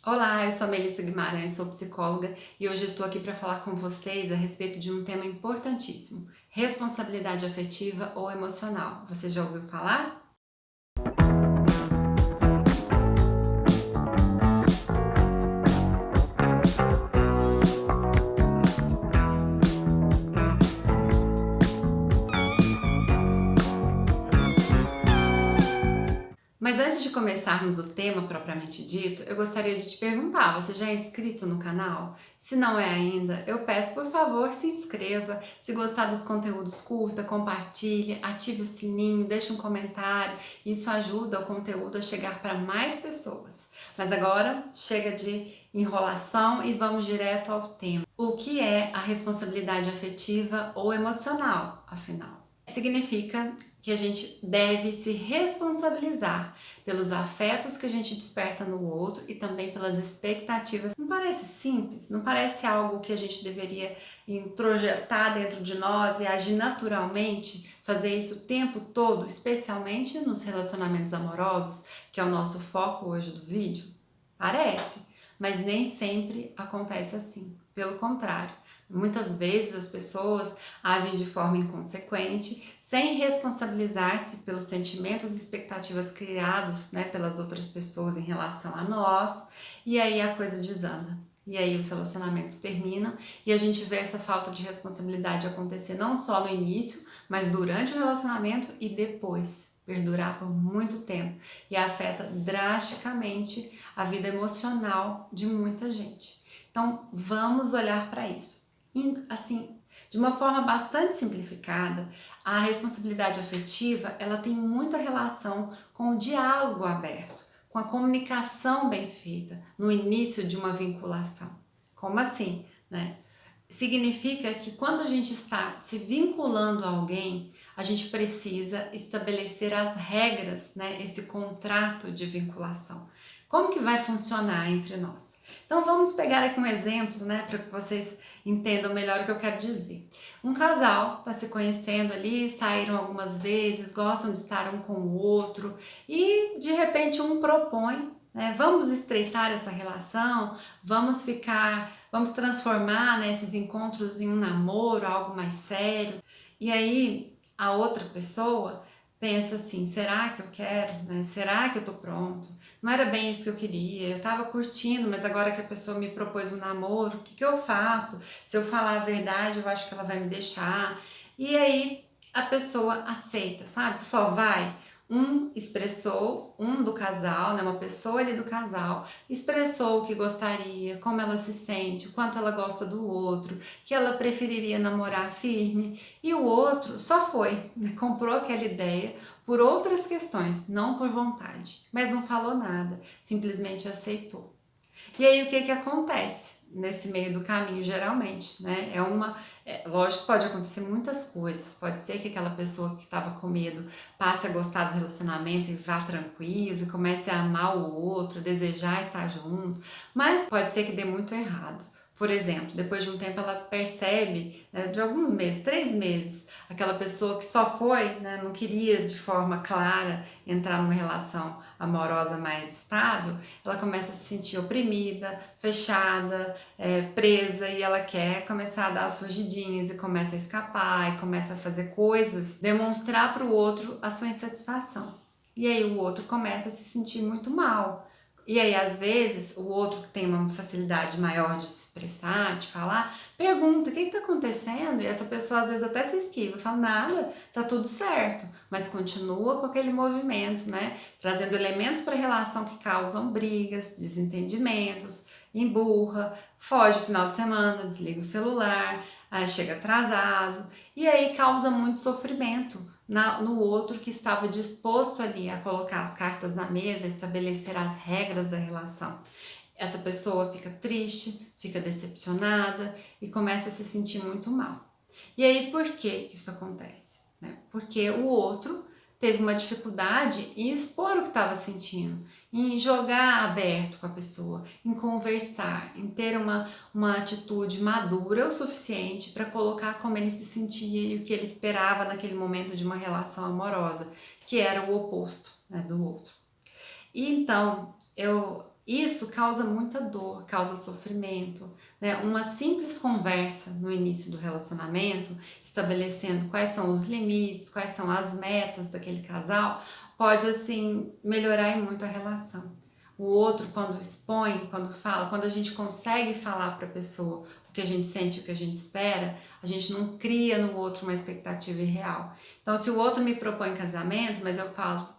Olá, eu sou a Melissa Guimarães, sou psicóloga e hoje eu estou aqui para falar com vocês a respeito de um tema importantíssimo: responsabilidade afetiva ou emocional. Você já ouviu falar? Mas antes de começarmos o tema propriamente dito, eu gostaria de te perguntar: você já é inscrito no canal? Se não é ainda, eu peço por favor se inscreva. Se gostar dos conteúdos, curta, compartilhe, ative o sininho, deixe um comentário. Isso ajuda o conteúdo a chegar para mais pessoas. Mas agora chega de enrolação e vamos direto ao tema. O que é a responsabilidade afetiva ou emocional, afinal? Significa que a gente deve se responsabilizar pelos afetos que a gente desperta no outro e também pelas expectativas. Não parece simples? Não parece algo que a gente deveria introjetar dentro de nós e agir naturalmente? Fazer isso o tempo todo, especialmente nos relacionamentos amorosos, que é o nosso foco hoje do vídeo? Parece, mas nem sempre acontece assim. Pelo contrário, muitas vezes as pessoas agem de forma inconsequente, sem responsabilizar-se pelos sentimentos e expectativas criados, pelas outras pessoas em relação a nós, e aí a coisa desanda. E aí os relacionamentos terminam e a gente vê essa falta de responsabilidade acontecer não só no início, mas durante o relacionamento e depois, perdurar por muito tempo e afeta drasticamente a vida emocional de muita gente. Então, vamos olhar para isso. Assim, de uma forma bastante simplificada, a responsabilidade afetiva, ela tem muita relação com o diálogo aberto, com a comunicação bem feita no início de uma vinculação. Como assim, né? Significa que quando a gente está se vinculando a alguém, a gente precisa estabelecer as regras, esse contrato de vinculação. Como que vai funcionar entre nós? Então vamos pegar aqui um exemplo, para que vocês entendam melhor o que eu quero dizer. Um casal está se conhecendo ali, saíram algumas vezes, gostam de estar um com o outro e de repente um propõe, vamos estreitar essa relação, vamos transformar, esses encontros em um namoro, algo mais sério. E aí a outra pessoa pensa assim: será que eu quero? Será que eu tô pronto? Não era bem isso que eu queria, eu tava curtindo, mas agora que a pessoa me propôs um namoro, o que que eu faço? Se eu falar a verdade, eu acho que ela vai me deixar. E aí a pessoa aceita, sabe? Só vai. Um do casal, uma pessoa ali do casal, expressou o que gostaria, como ela se sente, o quanto ela gosta do outro, que ela preferiria namorar firme, e o outro só foi, comprou aquela ideia por outras questões, não por vontade, mas não falou nada, simplesmente aceitou. E aí o que que acontece nesse meio do caminho, geralmente, lógico que pode acontecer muitas coisas, pode ser que aquela pessoa que estava com medo passe a gostar do relacionamento e vá tranquilo, e comece a amar o outro, desejar estar junto, mas pode ser que dê muito errado. Por exemplo, depois de um tempo ela percebe, de alguns meses, 3 meses, aquela pessoa que só foi, não queria de forma clara entrar numa relação amorosa mais estável, ela começa a se sentir oprimida, fechada, presa, e ela quer começar a dar as fugidinhas e começa a escapar e começa a fazer coisas, demonstrar para o outro a sua insatisfação. E aí o outro começa a se sentir muito mal. E aí, às vezes, o outro que tem uma facilidade maior de se expressar, de falar, pergunta: o que está acontecendo? E essa pessoa às vezes até se esquiva, fala: nada, tá tudo certo, mas continua com aquele movimento, trazendo elementos para a relação que causam brigas, desentendimentos, emburra, foge no final de semana, desliga o celular, aí chega atrasado, e aí causa muito sofrimento no outro que estava disposto ali a colocar as cartas na mesa, estabelecer as regras da relação. Essa pessoa fica triste, fica decepcionada e começa a se sentir muito mal. E aí por que isso acontece? Porque o outro teve uma dificuldade em expor o que estava sentindo, em jogar aberto com a pessoa, em conversar, em ter uma atitude madura o suficiente para colocar como ele se sentia e o que ele esperava naquele momento de uma relação amorosa, que era o oposto, do outro. E então, Isso causa muita dor, causa sofrimento, né? Uma simples conversa no início do relacionamento, estabelecendo quais são os limites, quais são as metas daquele casal, pode assim melhorar e muito a relação. O outro, quando expõe, quando fala, quando a gente consegue falar para a pessoa o que a gente sente, o que a gente espera, a gente não cria no outro uma expectativa irreal. Então, se o outro me propõe casamento, mas eu falo,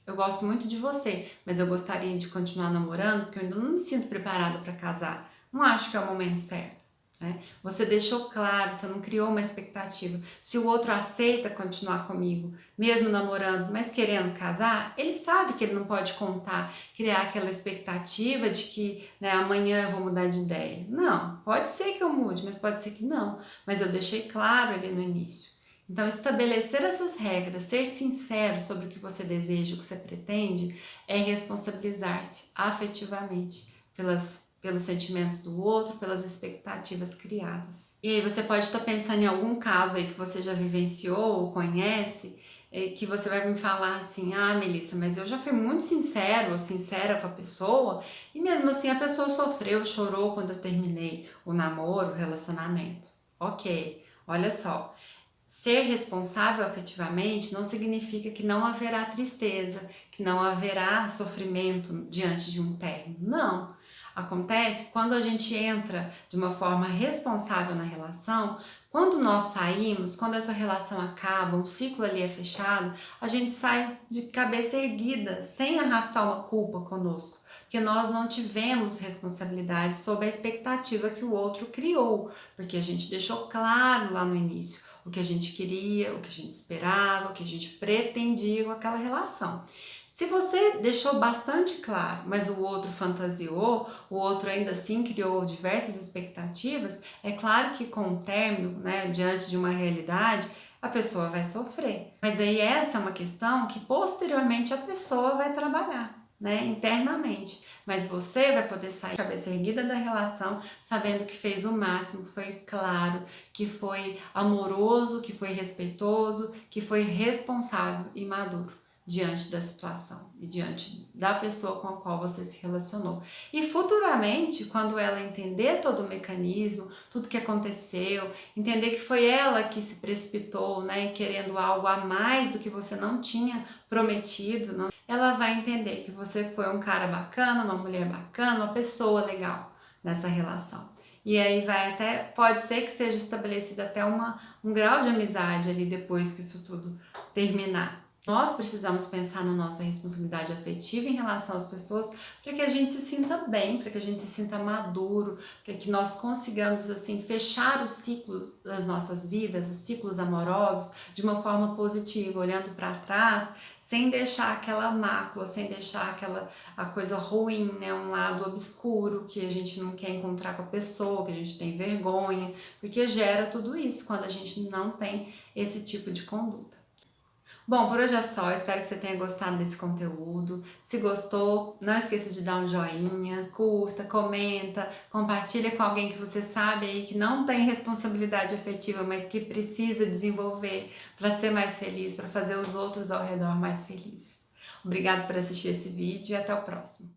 eu gosto muito de você, mas eu gostaria de continuar namorando porque eu ainda não me sinto preparada para casar. Não acho que é o momento certo. Né? Você deixou claro, você não criou uma expectativa. Se o outro aceita continuar comigo, mesmo namorando, mas querendo casar, ele sabe que ele não pode contar, criar aquela expectativa de que, né, amanhã eu vou mudar de ideia. Não, pode ser que eu mude, mas pode ser que não. Mas eu deixei claro ali no início. Então, estabelecer essas regras, ser sincero sobre o que você deseja, o que você pretende, é responsabilizar-se afetivamente pelos sentimentos do outro, pelas expectativas criadas. E aí você pode estar pensando em algum caso aí que você já vivenciou ou conhece, que você vai me falar assim, ah, Melissa, mas eu já fui muito sincero ou sincera com a pessoa, e mesmo assim a pessoa sofreu, chorou quando eu terminei o namoro, o relacionamento. Ok, olha só. Ser responsável afetivamente não significa que não haverá tristeza, que não haverá sofrimento diante de um término. Não. Acontece quando a gente entra de uma forma responsável na relação, quando nós saímos, quando essa relação acaba, um ciclo ali é fechado, a gente sai de cabeça erguida, sem arrastar uma culpa conosco, porque nós não tivemos responsabilidade sobre a expectativa que o outro criou, porque a gente deixou claro lá no início o que a gente queria, o que a gente esperava, o que a gente pretendia com aquela relação. Se você deixou bastante claro, mas o outro fantasiou, o outro ainda assim criou diversas expectativas, é claro que com o término, né, diante de uma realidade, a pessoa vai sofrer. Mas aí essa é uma questão que posteriormente a pessoa vai trabalhar, né, internamente. Mas você vai poder sair cabeça erguida da relação, sabendo que fez o máximo, que foi claro, que foi amoroso, que foi respeitoso, que foi responsável e maduro diante da situação e diante da pessoa com a qual você se relacionou. E futuramente, quando ela entender todo o mecanismo, tudo que aconteceu, entender que foi ela que se precipitou, né, querendo algo a mais do que você não tinha prometido, não, ela vai entender que você foi um cara bacana, uma mulher bacana, uma pessoa legal nessa relação. E aí pode ser que seja estabelecido até um grau de amizade ali depois que isso tudo terminar. Nós precisamos pensar na nossa responsabilidade afetiva em relação às pessoas para que a gente se sinta bem, para que a gente se sinta maduro, para que nós consigamos assim fechar os ciclos das nossas vidas, os ciclos amorosos, de uma forma positiva, olhando para trás, sem deixar aquela mácula, sem deixar a coisa ruim, né, um lado obscuro que a gente não quer encontrar com a pessoa, que a gente tem vergonha, porque gera tudo isso quando a gente não tem esse tipo de conduta. Bom, por hoje é só, espero que você tenha gostado desse conteúdo. Se gostou, não esqueça de dar um joinha, curta, comenta, compartilha com alguém que você sabe aí que não tem responsabilidade afetiva, mas que precisa desenvolver para ser mais feliz, para fazer os outros ao redor mais felizes. Obrigada por assistir esse vídeo e até o próximo.